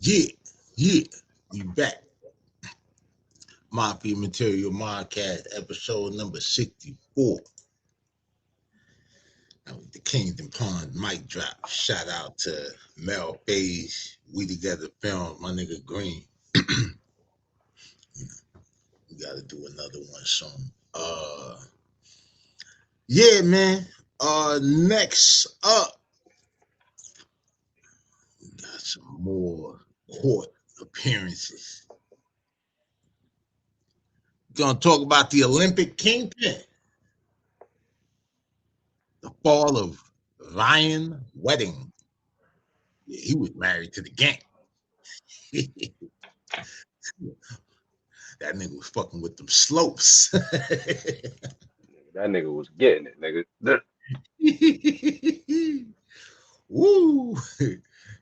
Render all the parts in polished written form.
Yeah, yeah, we back. Mafia Material Podcast, episode number 64. That was the Kingdom Pond mic drop. Shout out to Mel Faze, We Together Film, my nigga Green. We gotta do another one soon. Yeah, man. Next up, we got some more court appearances. We're gonna talk about the Olympic Kingpin. The fall of Ryan Wedding. Yeah, he was married to the gang. That nigga was fucking with them slopes. That nigga was getting it, nigga. Woo.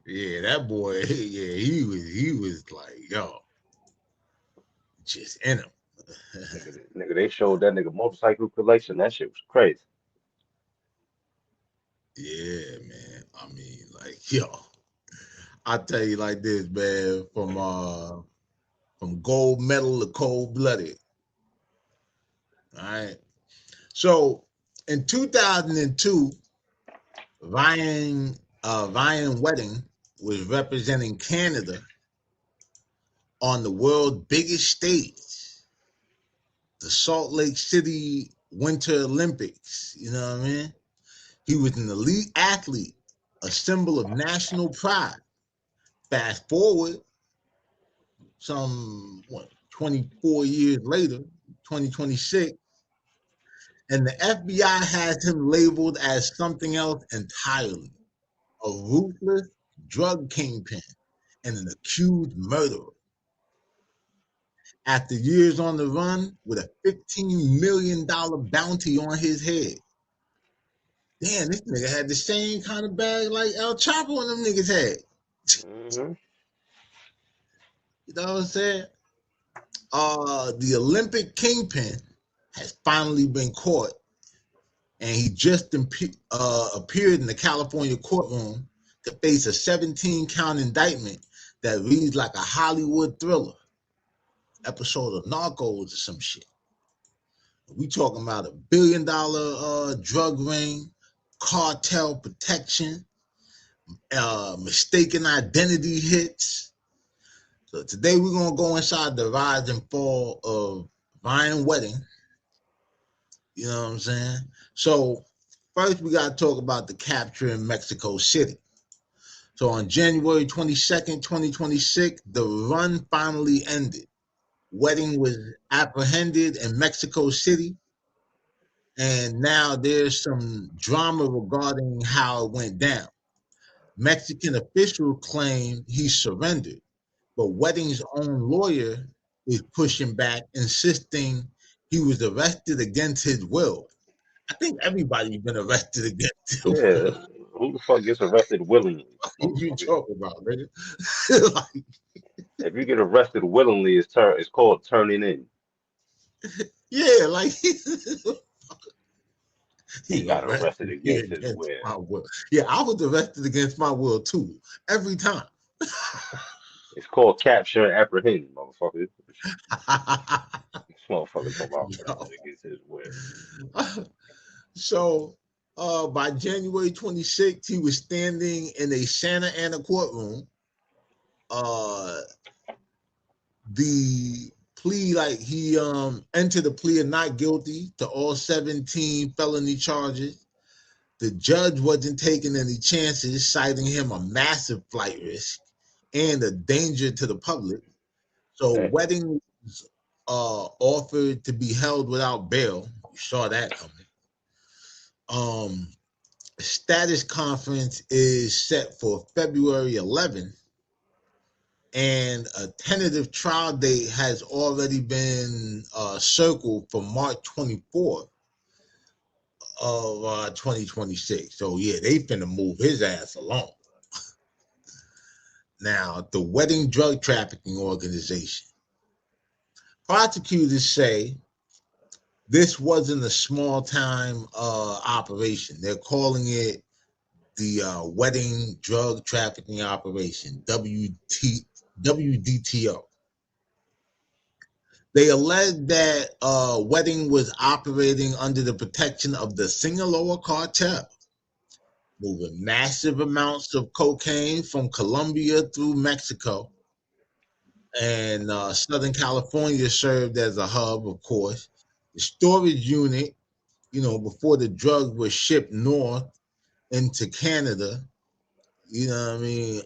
Yeah, that boy, yeah, he was like, yo, just in him. Nigga, they showed that nigga motorcycle collection. That shit was crazy. Yeah, man. I mean, like, yo, I tell you like this, man, from gold medal to cold blooded. All right. So in 2002, Ryan Wedding was representing Canada on the world's biggest stage, the Salt Lake City Winter Olympics. You know what I mean? He was an elite athlete, a symbol of national pride. Fast forward some 24 years later, 2026, and the FBI has him labeled as something else entirely, a ruthless drug kingpin and an accused murderer. After years on the run with a $15 million bounty on his head. Damn, this nigga had the same kind of bag like El Chapo and them niggas had. Hmm You know what I'm saying? The Olympic Kingpin has finally been caught, and he just appeared in the California courtroom to face a 17-count indictment that reads like a Hollywood thriller, episode of Narcos or some shit. We talking about $1 billion drug ring, cartel protection, mistaken identity hits. So today we're gonna go inside the rise and fall of Ryan Wedding. You know what I'm saying? So first we gotta talk about the capture in Mexico City. So on January 22nd, 2026, the run finally ended. Wedding was apprehended in Mexico City, and now there's some drama regarding how it went down. Mexican officials claim he surrendered, but Wedding's own lawyer is pushing back, insisting he was arrested against his will. I think everybody's been arrested against their Yeah, will. who the fuck gets arrested willingly, What you motherfucker? talking about, nigga? Like, If you get arrested willingly, it's called turning in. yeah, like He he got arrested arrested me against his against will. my will. Yeah, I was arrested against my will too, every time. It's called capture and apprehend, motherfucker. This motherfucker talking about Yo. arrested against his will. So by January 26th, he was standing in a Santa Ana courtroom. Uh, the plea, like he entered a plea of not guilty to all 17 felony charges. The judge wasn't taking any chances, citing him a massive flight risk and a danger to the public. So Damn. Wedding was offered to be held without bail. You saw that coming. Um, Status conference is set for February 11th, and a tentative trial date has already been circled for March 24th of 2026. So yeah, they finna move his ass along. Now, the Wedding Drug Trafficking Organization. Prosecutors say this wasn't a small time operation. They're calling it the Wedding Drug Trafficking Operation, WDTO. They alleged that Wedding was operating under the protection of the Sinaloa Cartel, moving massive amounts of cocaine from Colombia through Mexico. And Southern California served as a hub, of course. The storage unit, before the drugs were shipped north into Canada, you know what I mean?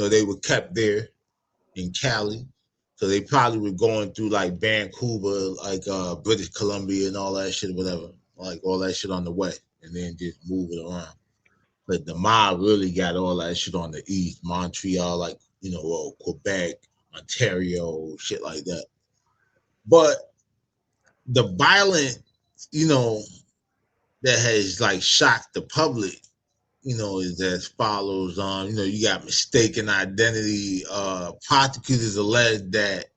They were kept there in Cali. So they probably were going through like Vancouver, like British Columbia and all that shit, whatever. Like all that shit on the way. And then just move it around. But the mob really got all that shit on the east, Montreal, like, Quebec, Ontario, shit like that. But the violence, that has like shocked the public, is as follows. You got mistaken identity. Prosecutors allege that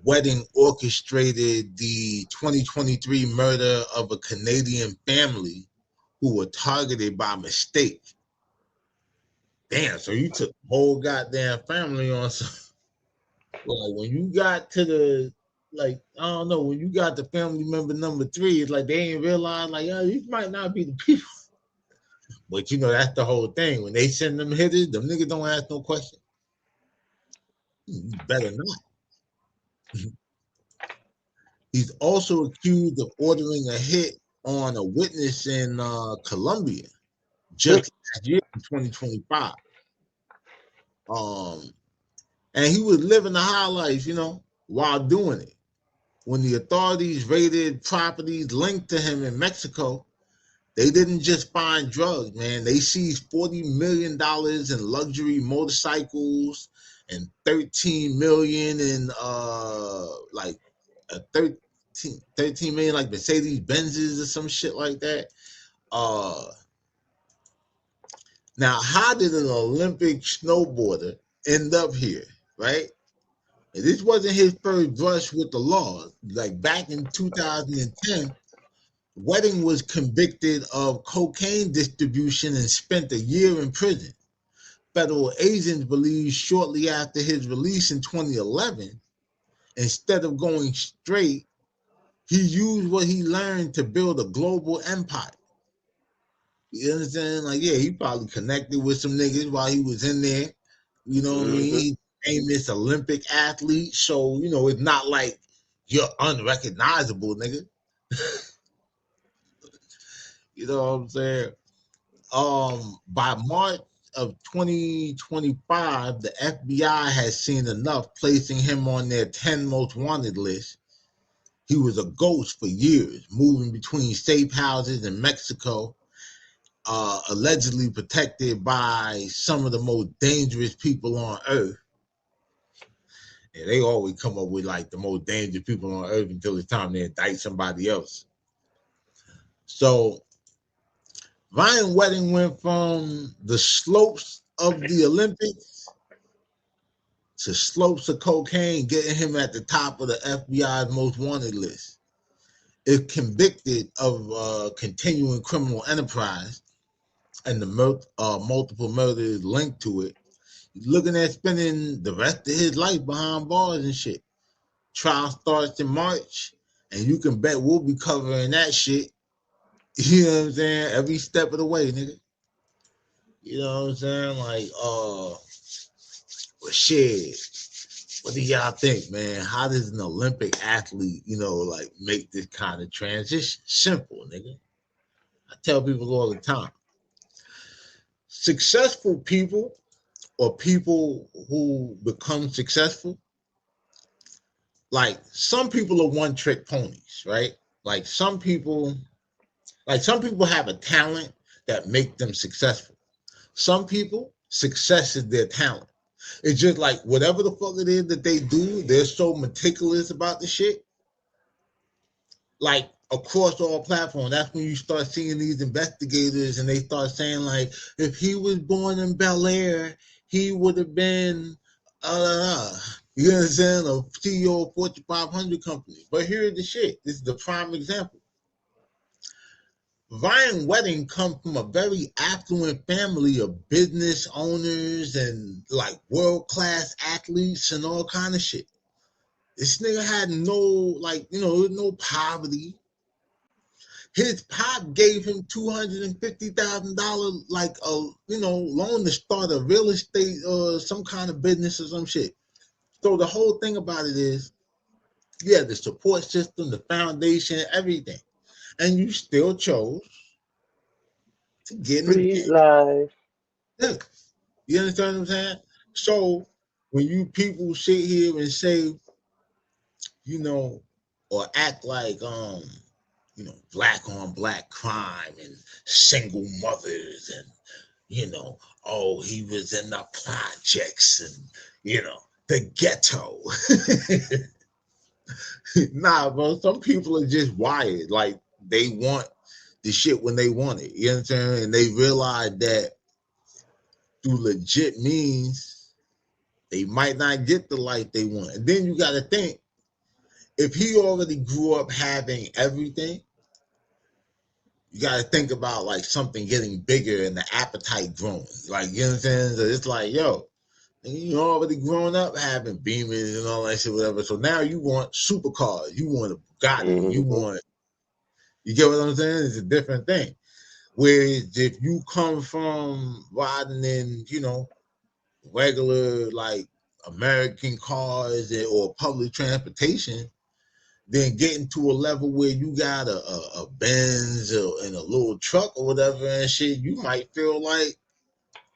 Wedding orchestrated the 2023 murder of a Canadian family who were targeted by mistake. Damn, so you took the whole goddamn family on some. Like when you got to the, like, I don't know, when you got the family member number 3, it's like they ain't realize, like, these might not be the people. But that's the whole thing. When they send them hitters, them niggas don't ask no question. You better not. He's also accused of ordering a hit on a witness in Colombia just last year in 2025. And he was living the high life, while doing it. When the authorities raided properties linked to him in Mexico, they didn't just find drugs, man. They seized $40 million in luxury motorcycles and $13 million in like a 13 million like Mercedes Benzes or some shit like that. Now, how did an Olympic snowboarder end up here, right? And this wasn't his first brush with the law. Like back in 2010, Wedding was convicted of cocaine distribution and spent a year in prison. Federal agents believe shortly after his release in 2011, instead of going straight, he used what he learned to build a global empire. You understand? Like, yeah, he probably connected with some niggas while he was in there. You know what I mean? He's famous Olympic athlete. So, it's not like you're unrecognizable, nigga. You know what I'm saying? By March of 2025, the FBI has seen enough, placing him on their 10 most wanted list. He was a ghost for years, moving between safe houses in Mexico, allegedly protected by some of the most dangerous people on earth. And they always come up with like the most dangerous people on earth until it's time to indict somebody else. So Ryan Wedding went from the slopes of the Olympics to slopes of cocaine, getting him at the top of the FBI's most wanted list. If convicted of continuing criminal enterprise and the multiple murders linked to it, he's looking at spending the rest of his life behind bars and shit. Trial starts in March, and you can bet we'll be covering that shit. You know what I'm saying? Every step of the way, nigga. You know what I'm saying? Like, well, shit. What do y'all think, man? How does an Olympic athlete, like make this kind of transition? Simple, nigga. I tell people all the time. Successful people or people who become successful, like some people are one trick ponies, right? Like some people have a talent that make them successful. Some people, success is their talent. It's just like whatever the fuck it is that they do, they're so meticulous about the shit. Like across all platforms, that's when you start seeing these investigators and they start saying like, if he was born in Bel Air, he would have been, you understand, a CEO of a 4 to 500 company. But here's the shit. This is the prime example. Ryan Wedding come from a very affluent family of business owners and like world class athletes and all kind of shit. This nigga had no like no poverty. His pop gave him $250,000 like a loan to start a real estate or some kind of business or some shit. So the whole thing about it is, yeah, the support system, the foundation, everything, and you still chose to get in the Street game. life. Yeah. You understand what I'm saying? So when you people sit here and say, you know, or act like black on black crime and single mothers and oh, he was in the projects and the ghetto. Nah, bro, some people are just wired. Like they want the shit when they want it. You understand? And they realize that through legit means they might not get the life they want. And then you gotta think, if he already grew up having everything, you got to think about like something getting bigger and the appetite growing. Like, you know what I'm saying? So it's like, yo, you already grown up having Beamers and all that shit, whatever. So now you want supercars. You want a Bugatti. Mm-hmm. You get what I'm saying? It's a different thing. Whereas if you come from riding in, regular like American cars or public transportation, then getting to a level where you got a Benz and a little truck or whatever and shit, you might feel like,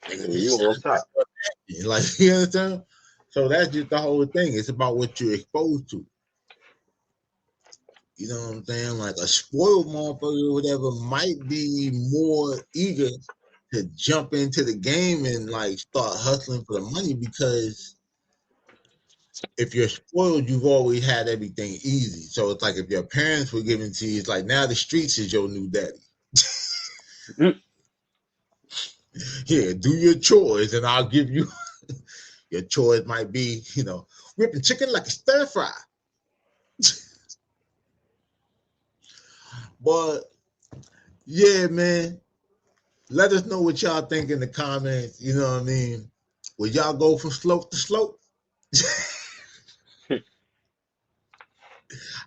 nigga, Yeah, this you on top. sounds like, you understand? So that's just the whole thing. It's about what you're exposed to. You know what I'm saying? Like a spoiled motherfucker or whatever might be more eager to jump into the game and like start hustling for the money because if you're spoiled, you've always had everything easy. So it's like if your parents were giving to you, it's like now the streets is your new daddy. Mm. Here, do your chores and I'll give you your chores might be, whipping chicken like a stir fry. But yeah, man, let us know what y'all think in the comments. You know what I mean? Would y'all go from slope to slope?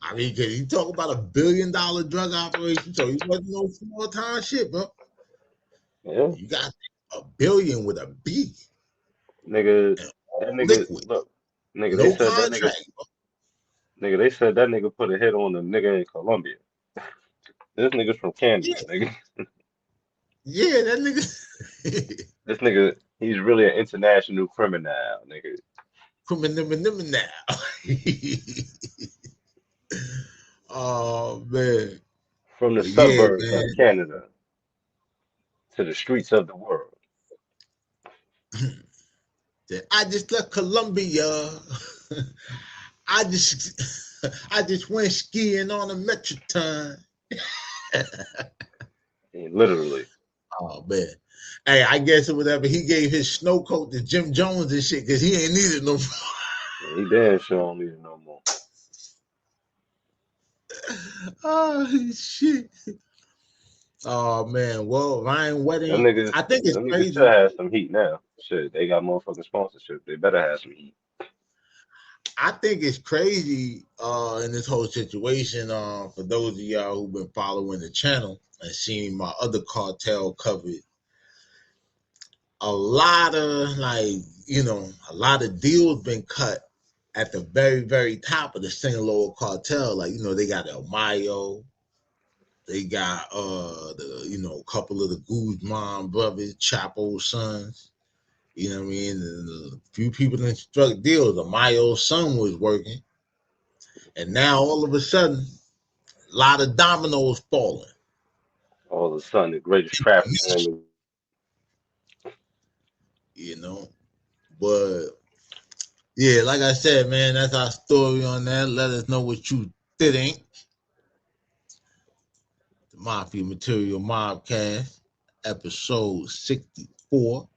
I mean, cause you talk about $1 billion drug operation, so you wasn't no small time shit, bro. Yeah, You got a billion with a B nigga, and that all nigga, liquid, look, nigga, they no said that nigga, contract. nigga, they said that nigga put a hit on a nigga in Colombia. This nigga's from Canada, Yeah, nigga. yeah, that nigga. This nigga, he's really an international criminal, nigga. Criminal now. Oh man, From the but yeah, suburbs of man. Canada to the streets of the world. I just left Colombia. I just I just went skiing on a Metroton. And literally, Oh man. Hey, I guess or whatever. He gave his snow coat to Jim Jones and shit because he ain't needed no more. he damn sure don't need it no more. Oh shit. Oh man. Well, Ryan Them Wedding, niggas, I think it's them niggas should crazy. have some heat now. Shit, they got motherfucking sponsorship. They better have some heat. I think it's crazy in this whole situation. For those of y'all who've been following the channel and seeing my other cartel coverage, a lot of a lot of deals been cut at the very, very top of the Sinaloa cartel. Like, they got El Mayo, they got a couple of the Guzman brothers, Chapo sons. You know what I mean? And a few people that struck deals. The Mayo's son was working. And now all of a sudden, a lot of dominoes falling. All of a sudden, the greatest trafficker in the You know, but yeah, like I said, man, that's our story on that. Let us know what you think. The Mafia Material Mobcast, episode 64.